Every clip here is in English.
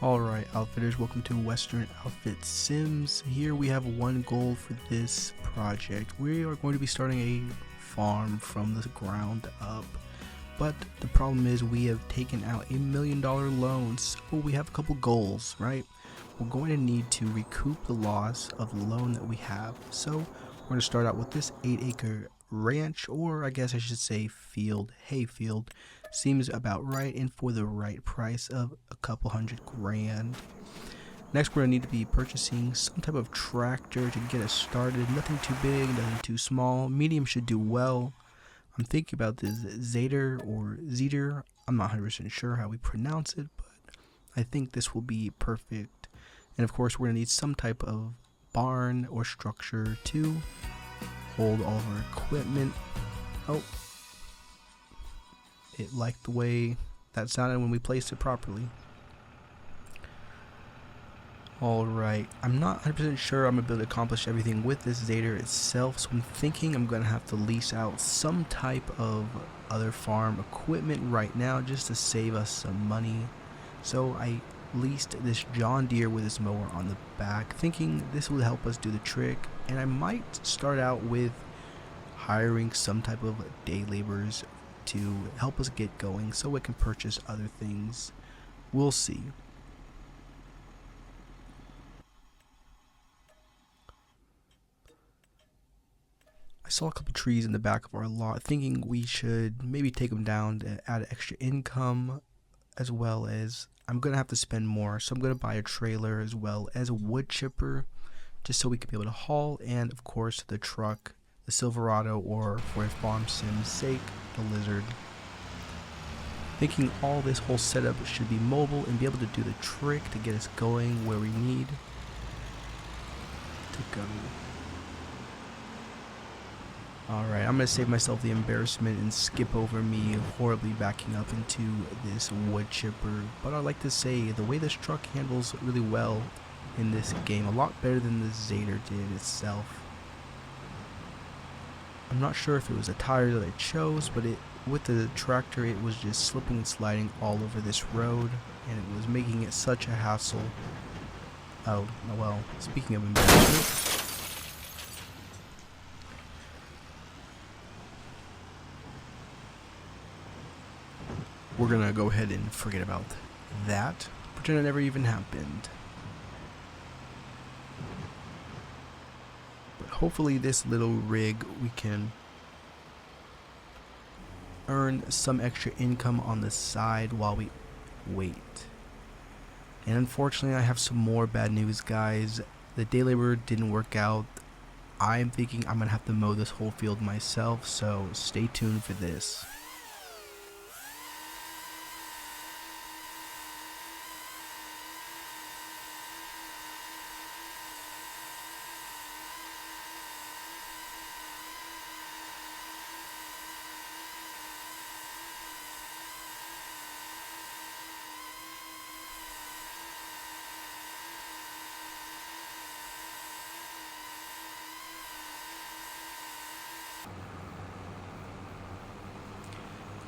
Alright outfitters, welcome to Western Outfit Sims. Here we have one goal for this project. We are going to be starting a farm from the ground up. But the problem is we have taken out $1 million loan, so we have a couple goals, right? We're going to need to recoup the loss of the loan that we have. So we're going to start out with this 8-acre ranch, or I guess I should say field, hay field. Seems about right and for the right price of a couple $100,000. Next, we're going to need to be purchasing some type of tractor to get us started. Nothing too big, nothing too small. Medium should do well. I'm thinking about this Zader or Zeder. I'm not 100% sure how we pronounce it, but I think this will be perfect. And of course, we're going to need some type of barn or structure to hold all of our equipment. Oh, it liked the way that sounded when we placed it properly. Alright, I'm not 100% sure I'm going to be able to accomplish everything with this Zader itself, so I'm thinking I'm going to have to lease out some type of other farm equipment right now just to save us some money. So I leased this John Deere with his mower on the back, thinking this will help us do the trick, and I might start out with hiring some type of day laborers to help us get going so we can purchase other things. We'll see. I saw a couple trees in the back of our lot, thinking we should maybe take them down to add extra income, as well as I'm going to have to spend more, so I'm going to buy a trailer as well as a wood chipper, just so we can be able to haul, and of course the truck, the Silverado, or for a farm sim's sake, the Lizard. Thinking all this whole setup should be mobile and be able to do the trick to get us going where we need to go. Alright, I'm going to save myself the embarrassment and skip over me horribly backing up into this wood chipper. But I'd like to say the way this truck handles really well in this game, a lot better than the Zader did itself. I'm not sure if it was a tire that I chose, but with the tractor it was just slipping and sliding all over this road, and it was making it such a hassle. Oh, well, speaking of embarrassment, we're gonna go ahead and forget about that. Pretend it never even happened. But hopefully this little rig we can earn some extra income on the side while we wait. And unfortunately I have some more bad news, guys. The day labor didn't work out. I'm thinking I'm gonna have to mow this whole field myself, so stay tuned for this.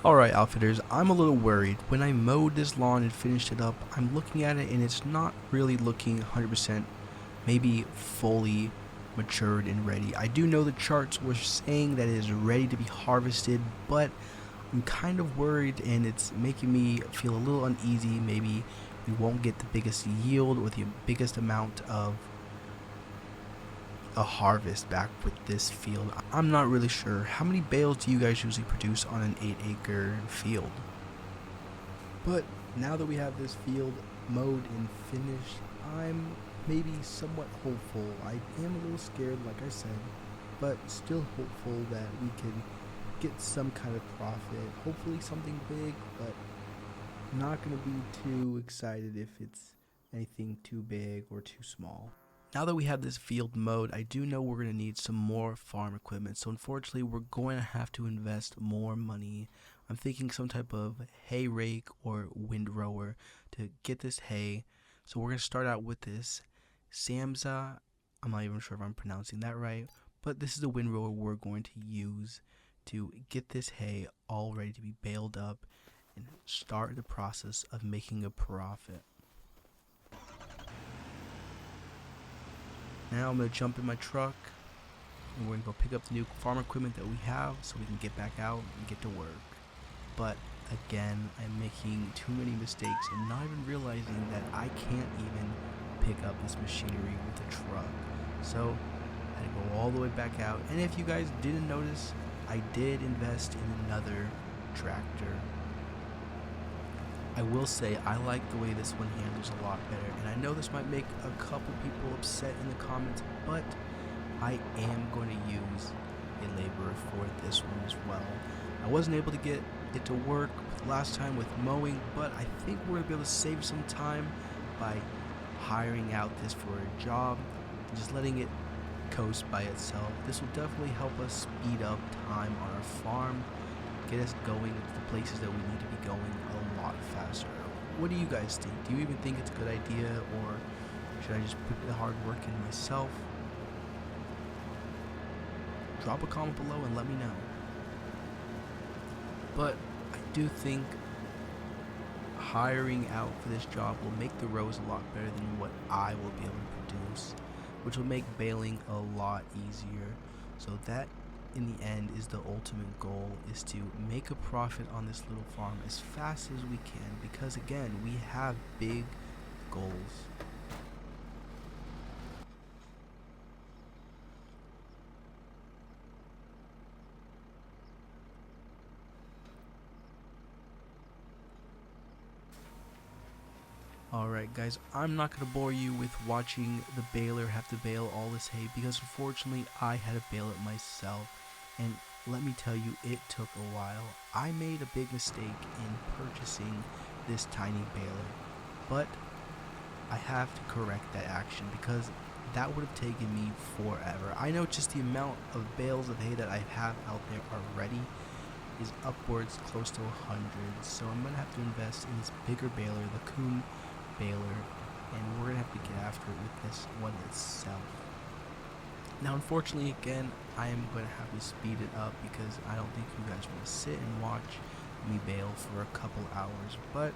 Alright outfitters, I'm a little worried. When I mowed this lawn and finished it up, I'm looking at it and it's not really looking 100% maybe fully matured and ready. I do know the charts were saying that it is ready to be harvested, but I'm kind of worried and it's making me feel a little uneasy. Maybe we won't get the biggest yield or the biggest amount of a harvest back with this field. I'm not really sure. How many bales do you guys usually produce on an 8-acre field? But now that we have this field mowed and finished, I'm maybe somewhat hopeful. I am a little scared, like I said, but still hopeful that we can get some kind of profit. Hopefully something big, but not going to be too excited if it's anything too big or too small. Now that we have this field mowed, I do know we're going to need some more farm equipment. So unfortunately, we're going to have to invest more money. I'm thinking some type of hay rake or windrower to get this hay. So we're going to start out with this Samza. I'm not even sure if I'm pronouncing that right. But this is the windrower we're going to use to get this hay all ready to be baled up and start the process of making a profit. Now I'm going to jump in my truck and we're going to go pick up the new farm equipment that we have so we can get back out and get to work. But again, I'm making too many mistakes and not even realizing that I can't even pick up this machinery with a truck. So I had to go all the way back out. And if you guys didn't notice, I did invest in another tractor. I will say I like the way this one handles a lot better, and I know this might make a couple people upset in the comments, but I am going to use a laborer for this one as well. I wasn't able to get it to work last time with mowing, but I think we're going to be able to save some time by hiring out this for a job and just letting it coast by itself. This will definitely help us speed up time on our farm, get us going to the places that we need to be going a lot faster. What do you guys think? Do you even think it's a good idea, or should I just put the hard work in myself? Drop a comment below and let me know. But I do think hiring out for this job will make the rows a lot better than what I will be able to produce, which will make baling a lot easier. So that in the end is the ultimate goal, is to make a profit on this little farm as fast as we can, because again, we have big goals. Alright guys, I'm not going to bore you with watching the baler have to bale all this hay, because unfortunately I had to bale it myself, and let me tell you, it took a while. I made a big mistake in purchasing this tiny baler, but I have to correct that action because that would have taken me forever. I know just the amount of bales of hay that I have out there already is upwards close to 100, so I'm going to have to invest in this bigger baler, the Kuhn baler, and we're going to have to get after it with this one itself. Now unfortunately, again, I am going to have to speed it up because I don't think you guys want to sit and watch me bale for a couple hours, but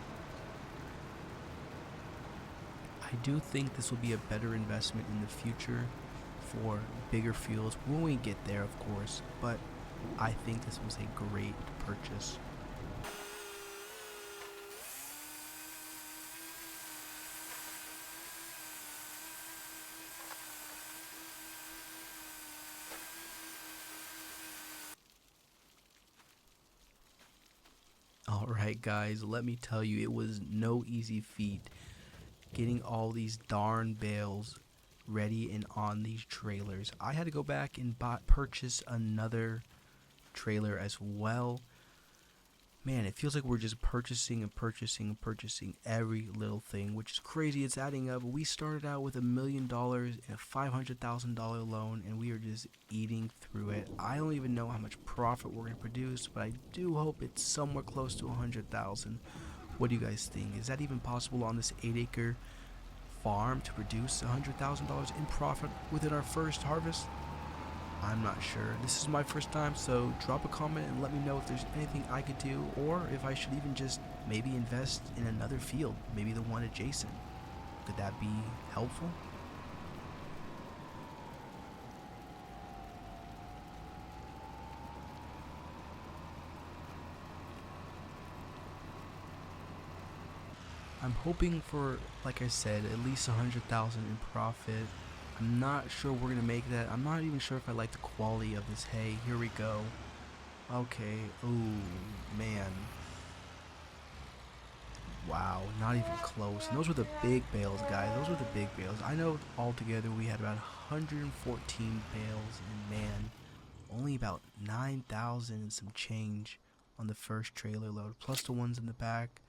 I do think this will be a better investment in the future for bigger fields when we get there, of course, but I think this was a great purchase. Alright guys, let me tell you, it was no easy feat getting all these darn bales ready and on these trailers. I had to go back and purchase another trailer as well. Man, it feels like we're just purchasing and purchasing and purchasing every little thing, which is crazy. It's adding up. We started out with $1 million and a $500,000 loan, and we are just eating through it. I don't even know how much profit we're going to produce, but I do hope it's somewhere close to 100,000. What do you guys think? Is that even possible on this 8-acre farm to produce $100,000 in profit within our first harvest? I'm not sure. This is my first time, so drop a comment and let me know if there's anything I could do, or if I should even just maybe invest in another field, maybe the one adjacent. Could that be helpful? I'm hoping for, like I said, at least 100,000 in profit. I'm not sure we're gonna make that. I'm not even sure if I like the quality of this hay. Here we go. Okay. Ooh, man. Wow, not even close. And those were the big bales, guys. Those were the big bales. I know altogether we had about 114 bales, and man, only about 9,000 and some change on the first trailer load, plus the ones in the back.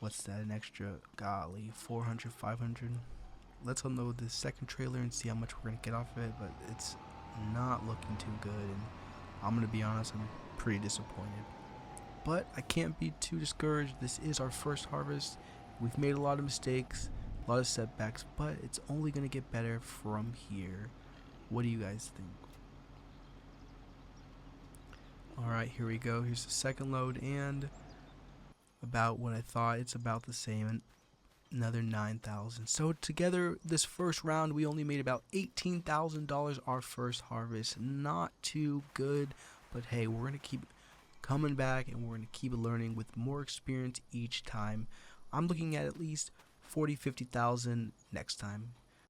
What's that, an extra, golly, 400, 500? Let's unload this second trailer and see how much we're going to get off of it, but it's not looking too good, and I'm going to be honest, I'm pretty disappointed. But I can't be too discouraged. This is our first harvest. We've made a lot of mistakes, a lot of setbacks, but it's only going to get better from here. What do you guys think? Alright, here we go. Here's the second load, and about what I thought. It's about the same. And another 9,000. So together this first round we only made about $18,000 our first harvest. Not too good, but hey, we're gonna keep coming back and we're gonna keep learning with more experience each time. I'm looking at least 40-50,000 next time.